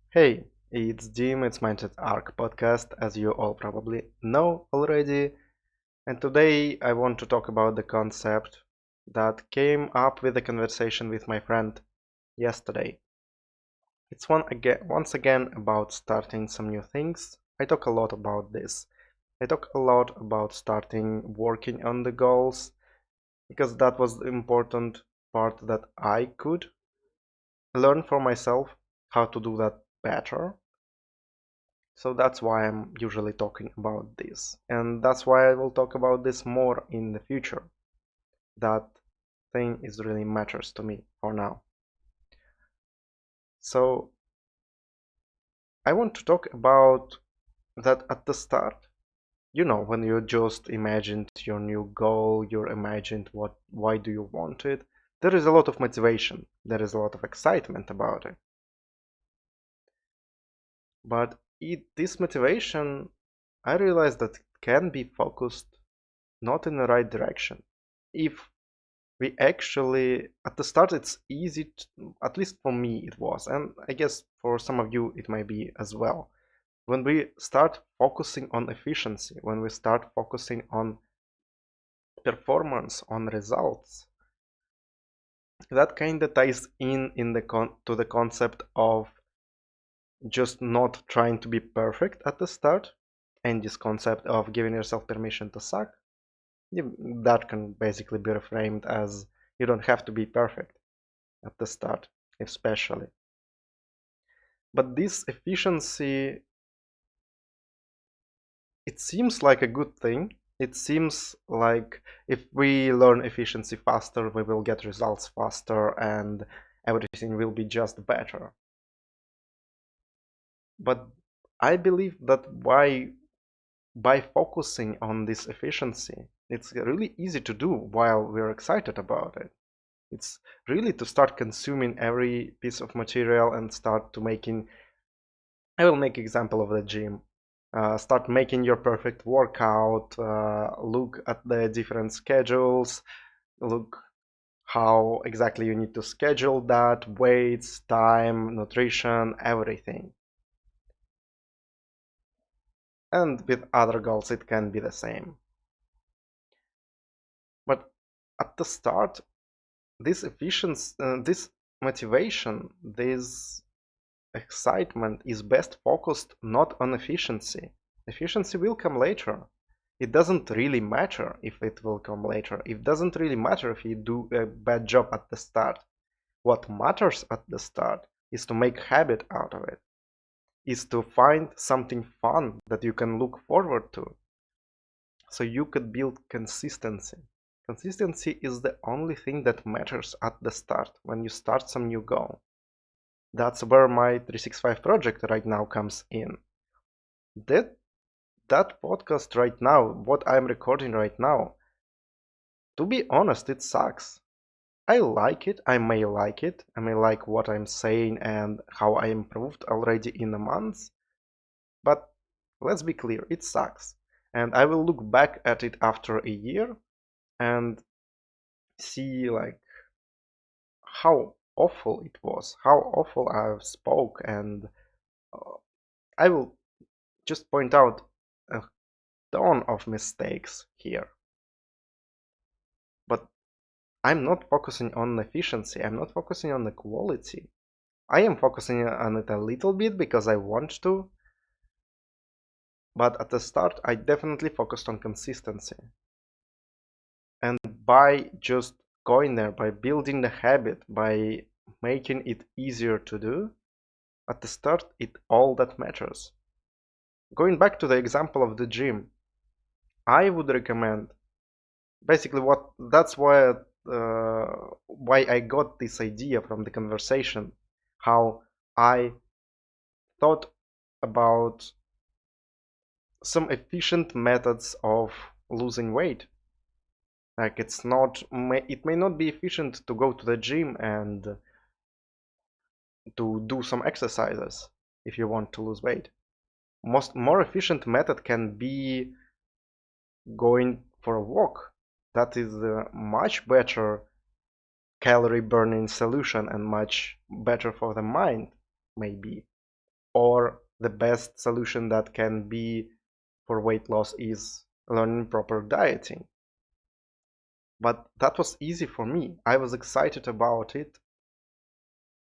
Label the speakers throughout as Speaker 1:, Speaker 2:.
Speaker 1: Hey, it's Jim, it's Mindset Arc podcast, as you all probably know already. And today I want to talk about the concept that came up with a conversation with my friend yesterday. It's once again about starting some new things. I talk a lot about this. I talk a lot about starting working on the goals because that was the important part that I could learn for myself how to do that better. So that's why I'm usually talking about this. And that's why I will talk about this more in the future. That thing is really matters to me for now. So I want to talk about that at the start. When you just imagined your new goal, you imagined why do you want it, there is a lot of motivation, there is a lot of excitement about it. But this motivation, I realized that it can be focused not in the right direction. If we actually, at the start, it's easy to, at least for me it was, and I guess for some of you it might be as well. When we start focusing on efficiency, when we start focusing on performance, on results, that kind of ties in to the concept of just not trying to be perfect at the start, and this concept of giving yourself permission to suck. That can basically be reframed as you don't have to be perfect at the start, especially. But this efficiency, it seems like a good thing. It seems like if we learn efficiency faster, we will get results faster and everything will be just better. But I believe that by focusing on this efficiency, it's really easy to do while we're excited about it. It's really to start consuming every piece of material and start to making. I will make example of the gym. Start making your perfect workout. Look at the different schedules. Look how exactly you need to schedule that, weights, time, nutrition, everything. And with other goals, it can be the same. But at the start, this efficiency, this motivation, this excitement is best focused not on efficiency. Efficiency will come later. It doesn't really matter if it will come later. It doesn't really matter if you do a bad job at the start. What matters at the start is to make habit out of it, is to find something fun that you can look forward to. So you could build consistency. Consistency is the only thing that matters at the start when you start some new goal. That's where my 365 project right now comes in. That that podcast right now, what I'm recording right now, to be honest, it sucks. I like it, I may like it, I may like what I'm saying and how I improved already in a month, but let's be clear, it sucks. And I will look back at it after a year and see like how awful it was, how awful I spoke, and uh, I will just point out a ton of mistakes here. But I'm not focusing on efficiency, I'm not focusing on the quality. I am focusing on it a little bit because I want to, but at the start I definitely focused on consistency. And by just going there, by building the habit, by making it easier to do, at the start it all that matters. Going back to the example of the gym, I would recommend basically what that's why I got this idea from the conversation, how I thought about some efficient methods of losing weight. Like it may not be efficient to go to the gym and to do some exercises if you want to lose weight. More efficient method can be going for a walk. That is a much better calorie burning solution and much better for the mind, maybe. or the best solution that can be for weight loss is learning proper dieting. But that was easy for me. I was excited about it,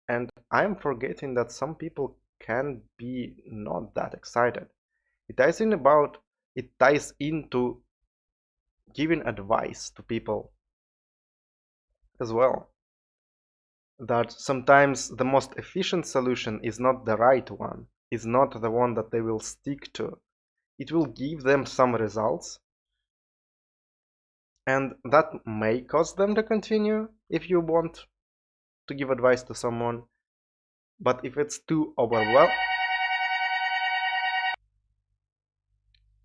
Speaker 1: and I'm forgetting that some people can be not that excited. It ties into giving advice to people as well. That sometimes the most efficient solution is not the right one, is not the one that they will stick to. It will give them some results, and that may cause them to continue if you want to give advice to someone. But if it's too overwhelming,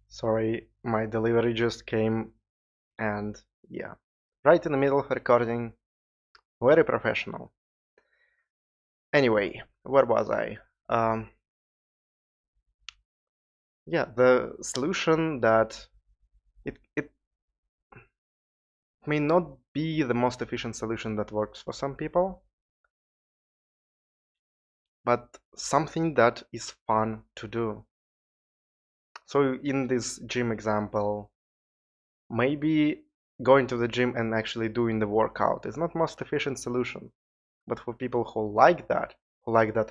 Speaker 1: sorry, my delivery just came, and yeah, right in the middle of recording, very professional. Anyway, where was I? Yeah, the solution that it may not be the most efficient solution that works for some people, but something that is fun to do. So in this gym example, maybe going to the gym and actually doing the workout is not most efficient solution, but for people who like that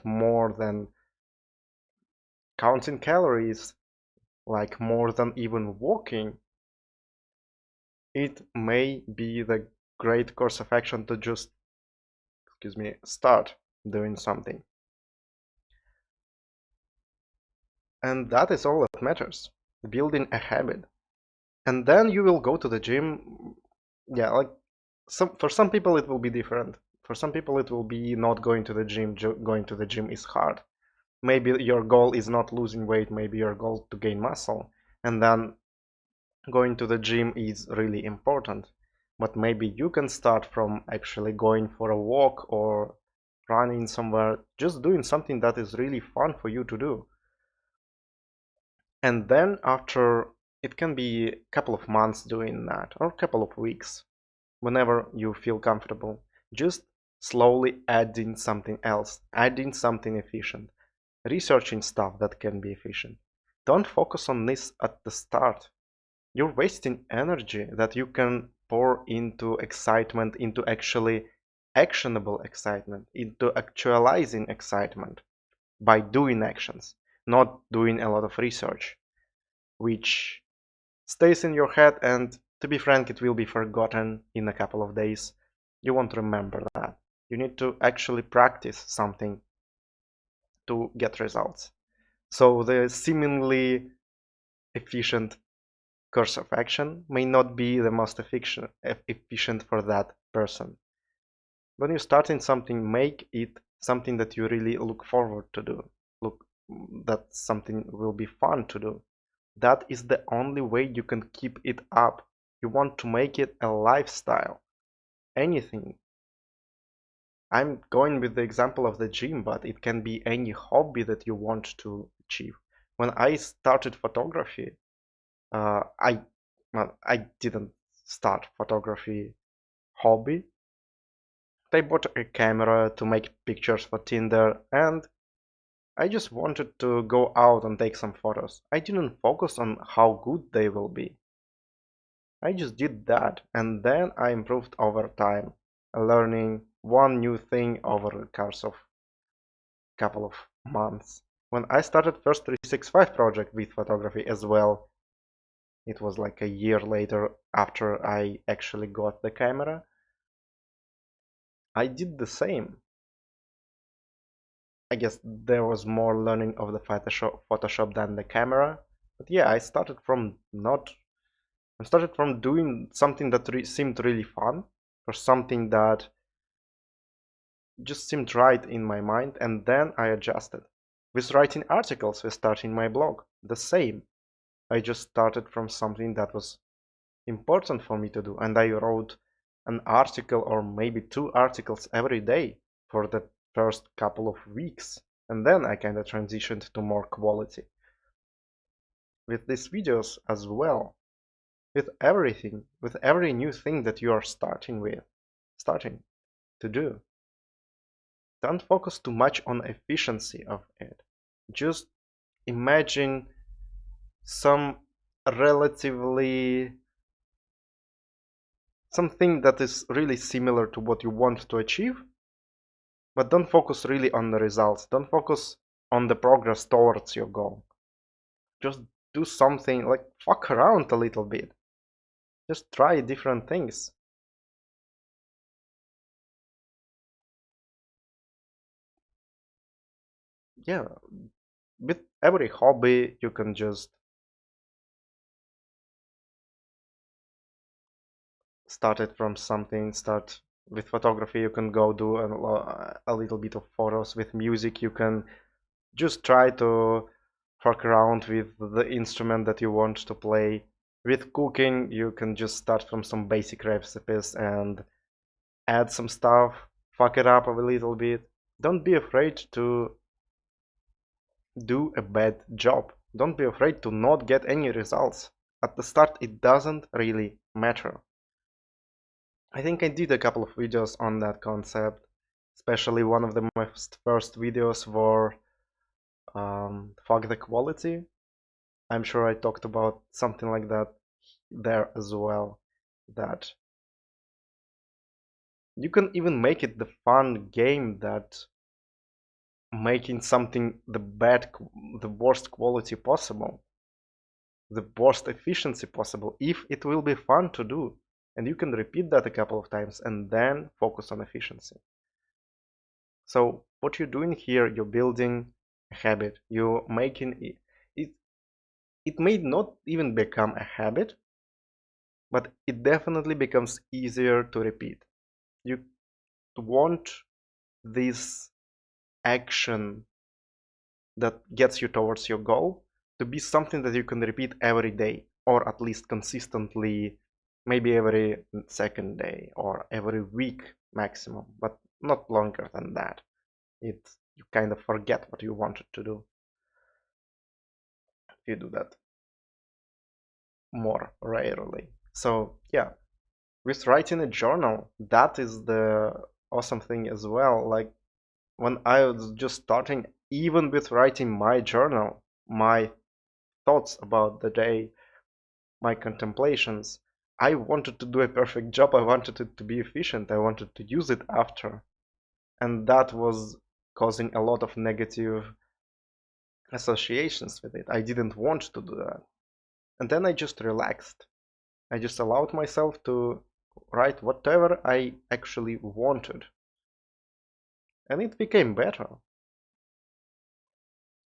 Speaker 1: more than counting calories, like more than even walking, it may be the great course of action to just, start doing something. And that is all that matters, building a habit. And then you will go to the gym. Yeah, like for some people it will be different. For some people it will be not going to the gym. Going to the gym is hard. Maybe your goal is not losing weight, maybe your goal to gain muscle, and then going to the gym is really important. But maybe you can start from actually going for a walk or running somewhere, just doing something that is really fun for you to do. And then after, it can be a couple of months doing that, or a couple of weeks, whenever you feel comfortable, just slowly adding something else, adding something efficient, researching stuff that can be efficient. Don't focus on this at the start. You're wasting energy that you can pour into excitement, into actually actionable excitement, into actualizing excitement by doing actions, not doing a lot of research, which stays in your head, and to be frank, it will be forgotten in a couple of days. You won't remember that. You need to actually practice something to get results. So the seemingly efficient course of action may not be the most efficient for that person. When you're starting something, make it something that you really look forward to do. That something will be fun to do. That is the only way you can keep it up. You want to make it a lifestyle. Anything. I'm going with the example of the gym, but it can be any hobby that you want to achieve. When I started photography, I didn't start photography hobby. I bought a camera to make pictures for Tinder, and I just wanted to go out and take some photos. I didn't focus on how good they will be. I just did that, and then I improved over time, learning one new thing over the course of a couple of months. When I started first 365 project with photography as well, it was like a year later after I actually got the camera, I did the same. I guess there was more learning of the Photoshop than the camera. But yeah, I started from doing something that seemed really fun, or something that just seemed right in my mind, and then I adjusted. With writing articles, with starting my blog, the same. I just started from something that was important for me to do, and I wrote an article or maybe 2 articles every day for the first couple of weeks, and then I kind of transitioned to more quality. With these videos as well, with everything, with every new thing that you are starting to do, don't focus too much on efficiency of it. Just imagine some relatively something that is really similar to what you want to achieve, but don't focus really on the results. Don't focus on the progress towards your goal. Just do something like fuck around a little bit. Just try different things. Yeah, with every hobby you can just start it from something. Start with photography, you can go do a little bit of photos. With music, you can just try to fuck around with the instrument that you want to play. With cooking, you can just start from some basic recipes and add some stuff, fuck it up a little bit. Don't be afraid to do a bad job. Don't be afraid to not get any results. At the start, it doesn't really matter. I think I did a couple of videos on that concept, especially one of the most first videos were fuck the quality. I'm sure I talked about something like that there as well, that you can even make it the fun game that making something the worst quality possible, the worst efficiency possible, if it will be fun to do. And you can repeat that a couple of times and then focus on efficiency. So what you're doing here, you're building a habit. You're making it may not even become a habit, but it definitely becomes easier to repeat. You want this action that gets you towards your goal to be something that you can repeat every day, or at least consistently, maybe every second day or every week maximum, but not longer than that. You kind of forget what you wanted to do if you do that more rarely. So yeah, with writing a journal, that is the awesome thing as well. Like when I was just starting, even with writing my journal, my thoughts about the day, my contemplations, I wanted to do a perfect job. I wanted it to be efficient. I wanted to use it after. And that was causing a lot of negative associations with it. I didn't want to do that. And then I just relaxed. I just allowed myself to write whatever I actually wanted. And it became better.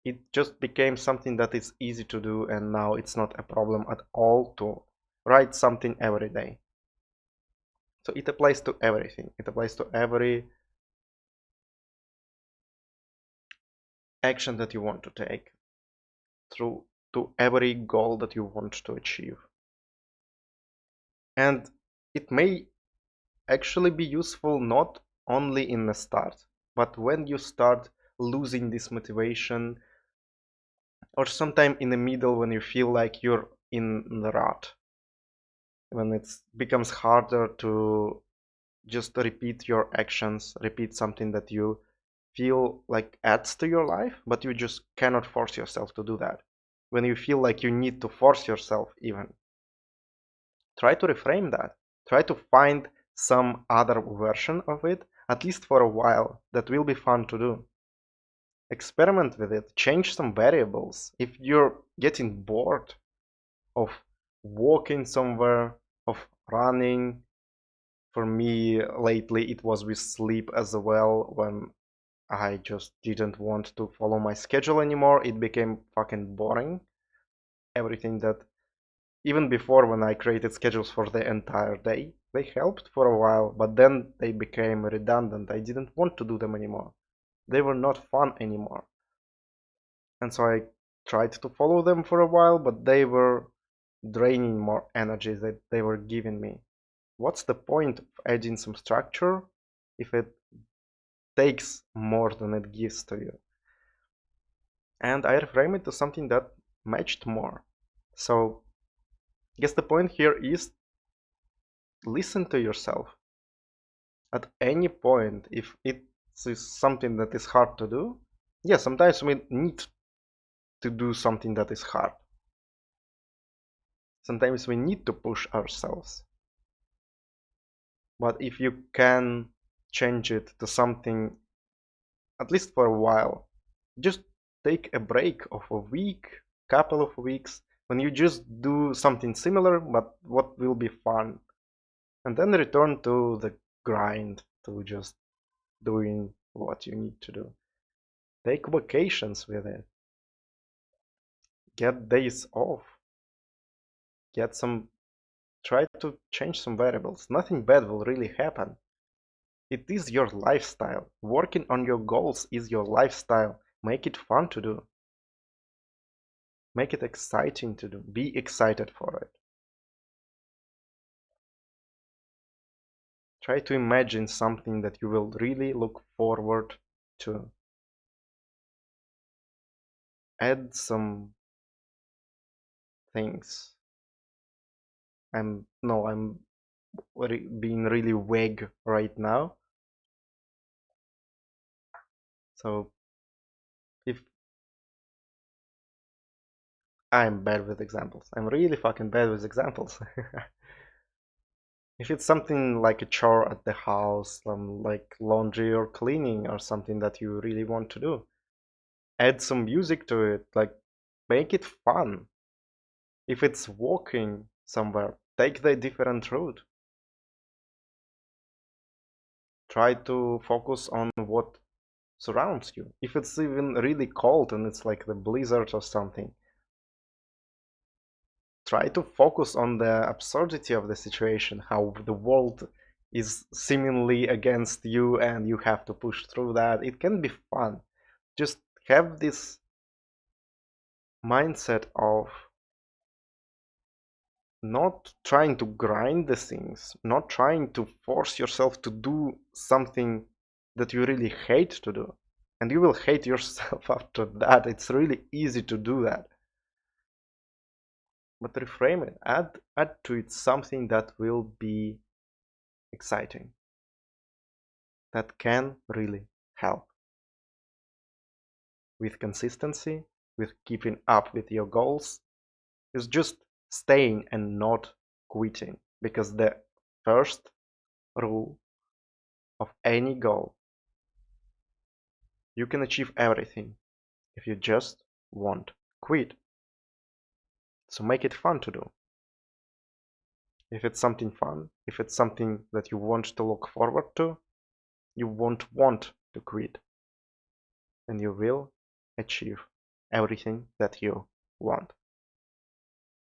Speaker 1: It just became something that is easy to do, and now it's not a problem at all to write something every day. So it applies to everything. It applies to every action that you want to take, through to every goal that you want to achieve. And it may actually be useful not only in the start, but when you start losing this motivation, or sometime in the middle when you feel like you're in the rut, when it becomes harder to just repeat your actions, repeat something that you feel like adds to your life, but you just cannot force yourself to do that. When you feel like you need to force yourself even, try to reframe that. Try to find some other version of it, at least for a while, that will be fun to do. Experiment with it, change some variables. If you're getting bored of walking somewhere, of running, for me lately it was with sleep as well. When I just didn't want to follow my schedule anymore, it became fucking boring. Everything that, even before when I created schedules for the entire day, they helped for a while, but then they became redundant. I didn't want to do them anymore. They were not fun anymore. And so I tried to follow them for a while, but they were draining more energy that they were giving me. What's the point of adding some structure if it takes more than it gives to you? And I reframe it to something that matched more. So I guess the point here is listen to yourself. At any point, if it is something that is hard to do, yeah, sometimes we need to do something that is hard. Sometimes we need to push ourselves. But if you can change it to something, at least for a while, just take a break of a week, couple of weeks, when you just do something similar, but what will be fun. And then return to the grind, to just doing what you need to do. Take vacations with it. Get days off. Try to change some variables. Nothing bad will really happen. It is your lifestyle. Working on your goals is your lifestyle. Make it fun to do. Make it exciting to do. Be excited for it. Try to imagine something that you will really look forward to. Add some things. I'm being really vague right now. So if I'm bad with examples, I'm really fucking bad with examples. If it's something like a chore at the house, like laundry or cleaning or something that you really want to do, add some music to it, like make it fun. If it's walking somewhere, take the different route. Try to focus on what surrounds you. If it's even really cold and it's like the blizzard or something, try to focus on the absurdity of the situation, how the world is seemingly against you and you have to push through that. It can be fun. Just have this mindset of not trying to grind the things, not trying to force yourself to do something that you really hate to do. And you will hate yourself after that. It's really easy to do that. But reframe it. Add to it something that will be exciting, that can really help. With consistency, with keeping up with your goals, is just staying and not quitting. Because the first rule of any goal, you can achieve everything if you just won't quit. So make it fun to do. If it's something fun, if it's something that you want to look forward to, you won't want to quit. And you will achieve everything that you want.